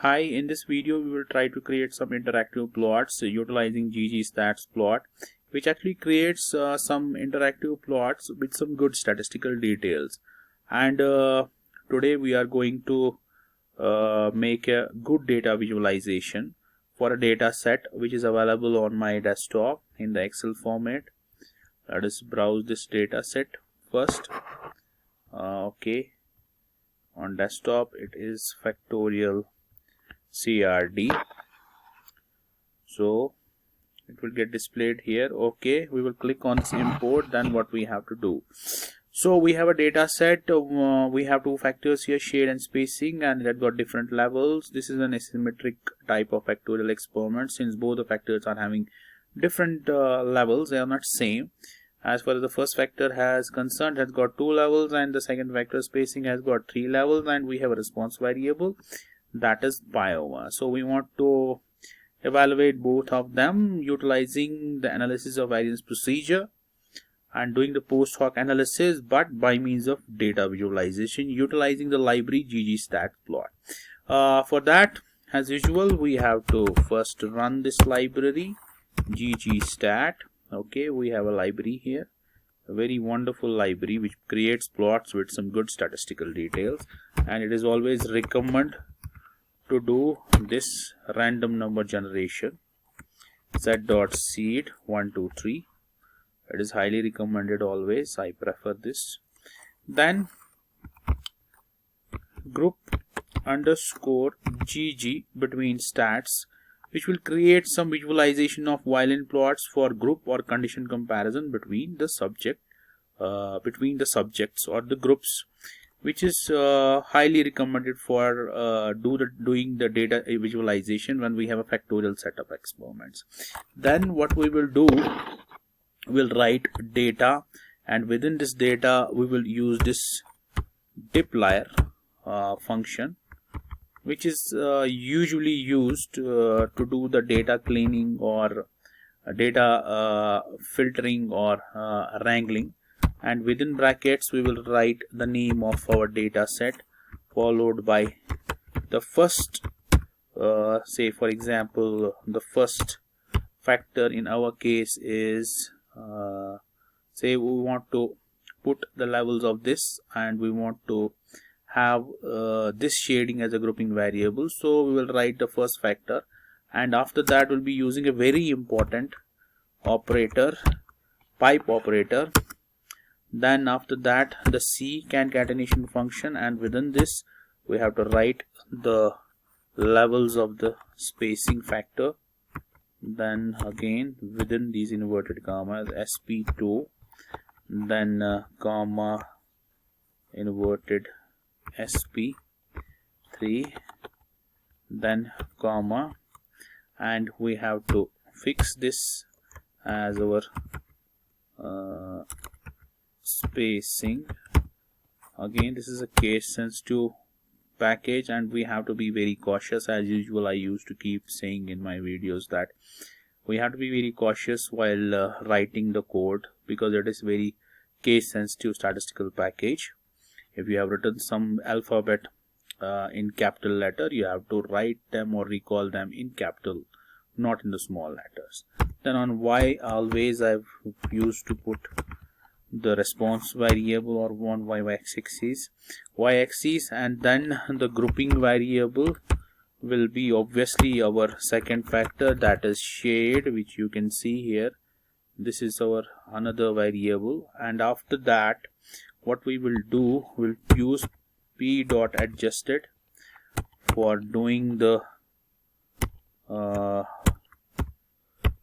Hi, in this video we will try to create some interactive plots utilizing ggstatsplot, which actually creates some interactive plots with some good statistical details. And today we are going to make a good data visualization for a data set which is available on my desktop in the Excel format. Let us browse this data set first. Okay, on desktop it is factorial CRD, so it will get displayed here. Okay, we will click on this import. Then what we have to do, so we have a data set. We have two factors here, shade and spacing, and that got different levels. This is an asymmetric type of factorial experiment, since both the factors are having different levels. They are not same. As far as the first factor has concerned, has got 2 levels, and the second factor spacing has got 3 levels, and we have a response variable, that is Biomass. So we want to evaluate both of them utilizing the analysis of variance procedure and doing the post hoc analysis, but by means of data visualization utilizing the library ggstatsplot. For that, as usual, we have to first run this library ggstat. Okay, we have a library here, a very wonderful library which creates plots with some good statistical details, and it is always recommended to do this random number generation set.seed 1 2 3. It is highly recommended always. I prefer this. Then group underscore gg between stats, which will create some visualization of Violin plots for group or condition comparison between the subjects or the groups, which is highly recommended for doing the data visualization when we have a factorial set of experiments. Then what we will do, we'll write data, and within this data we will use this dplyr function, which is usually used to do the data cleaning or data filtering or wrangling. And within brackets we will write the name of our data set, followed by the first say for example the first factor in our case is say we want to put the levels of this, and we want to have this shading as a grouping variable. So we will write the first factor, and after that we'll be using a very important operator, pipe operator. Then after that the C concatenation function, and within this we have to write the levels of the spacing factor. Then again within these inverted commas sp2, then comma inverted sp3, then comma, and we have to fix this as our spacing. Again, this is a case sensitive package, and we have to be very cautious. As usual, I used to keep saying in my videos that we have to be very cautious while writing the code, because it is very case sensitive statistical package. If you have written some alphabet in capital letter, you have to write them or recall them in capital, not in the small letters. Then on Y, always I've used to put the response variable or on y-axis, and then the grouping variable will be obviously our second factor, that is shade, which you can see here. This is our another variable, and after that what we will do, we'll use p.adjust for doing the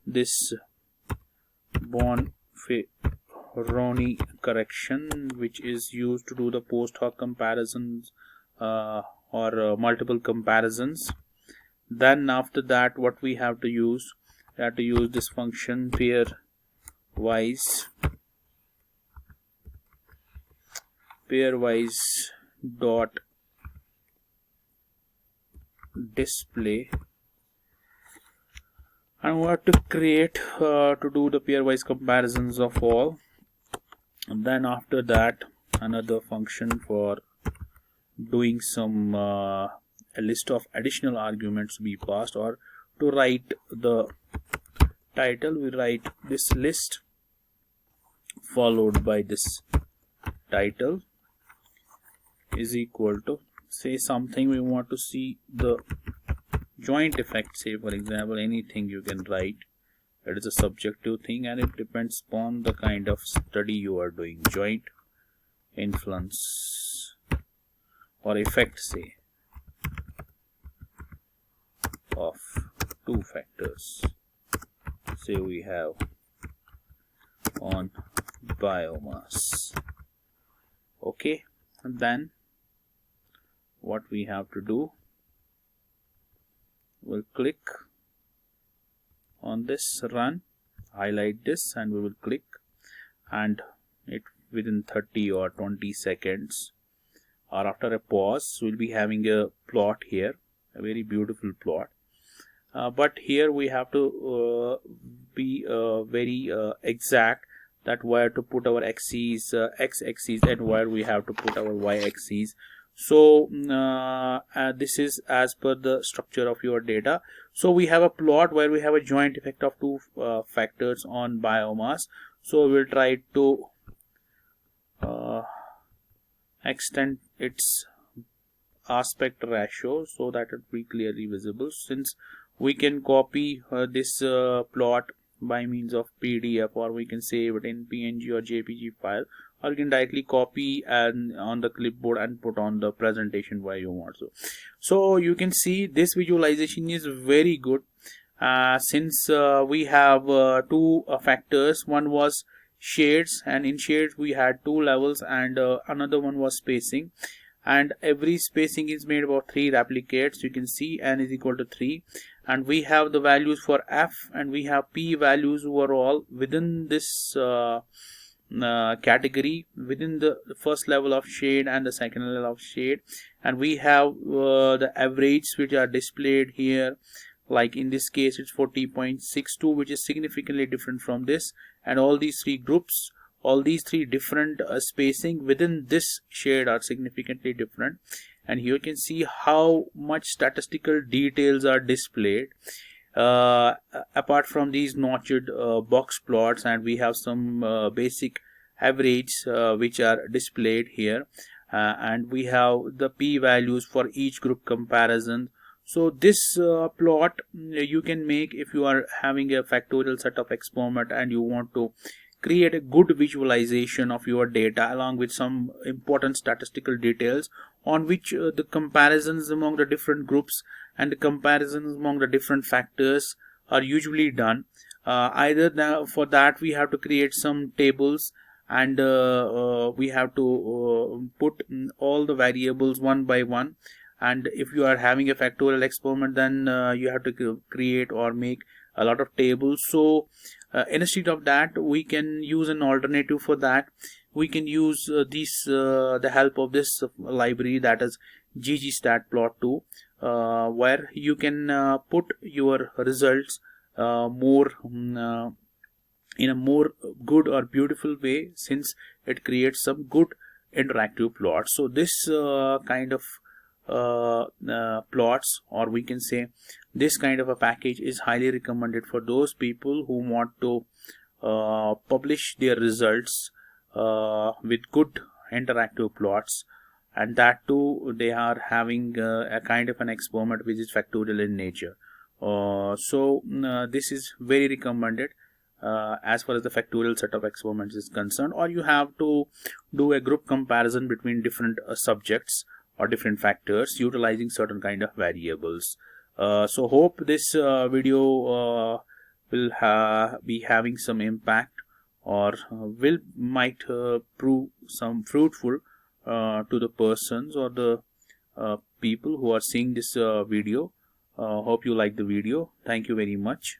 this bonferroni correction, which is used to do the post hoc comparisons or multiple comparisons. Then after that what we have to use, this function pairwise dot display, and we have to create to do the pairwise comparisons of all. And then after that another function for doing some a list of additional arguments to be passed, or to write the title, we write this list followed by this title is equal to, say something we want to see the joint effect, say for example anything you can write. It is a subjective thing and it depends upon the kind of study you are doing. Joint influence or effect, say, of two factors, say we have on biomass. Okay, and then what we have to do, we'll click on this run, highlight this, and we will click, and it within 30 or 20 seconds or after a pause we'll be having a plot here, a very beautiful plot. But here we have to be very exact that where to put our axes, x-axis, and where we have to put our y-axis. So this is as per the structure of your data. So we have a plot where we have a joint effect of two factors on biomass. So we'll try to extend its aspect ratio so that it be clearly visible. Since we can copy this plot by means of PDF, or we can save it in PNG or JPG file, or you can directly copy and on the clipboard and put on the presentation where you want. So you can see this visualization is very good since we have two factors. One was shades, and in shades we had two levels, and another one was spacing, and every spacing is made about 3 replicates. You can see n is equal to 3, and we have the values for f, and we have p values overall within this category, within the first level of shade and the second level of shade, and we have the averages which are displayed here. Like in this case it's 40.62, which is significantly different from this, and all these three groups, all these three different spacing within this shade are significantly different. And here you can see how much statistical details are displayed apart from these notched box plots, and we have some basic average which are displayed here, and we have the p values for each group comparison. So this plot you can make if you are having a factorial set of experiment and you want to create a good visualization of your data along with some important statistical details on which the comparisons among the different groups and the comparisons among the different factors are usually done. Either for that we have to create some tables, and we have to put all the variables one by one. And if you are having a factorial experiment, then you have to create or make a lot of tables. So instead of that, we can use an alternative for that. We can use the help of this library, that is ggstatsplot 2, where you can put your results more in a more good or beautiful way, since it creates some good interactive plots. So this kind of plots, or we can say this kind of a package, is highly recommended for those people who want to publish their results with good interactive plots, and that too they are having a kind of an experiment which is factorial in nature. So this is very recommended as far as the factorial set of experiments is concerned. Or you have to do a group comparison between different subjects or different factors utilizing certain kind of variables. So hope this video will be having some impact, or might prove some fruitful to the persons or the people who are seeing this video. Hope you like the video. Thank you very much.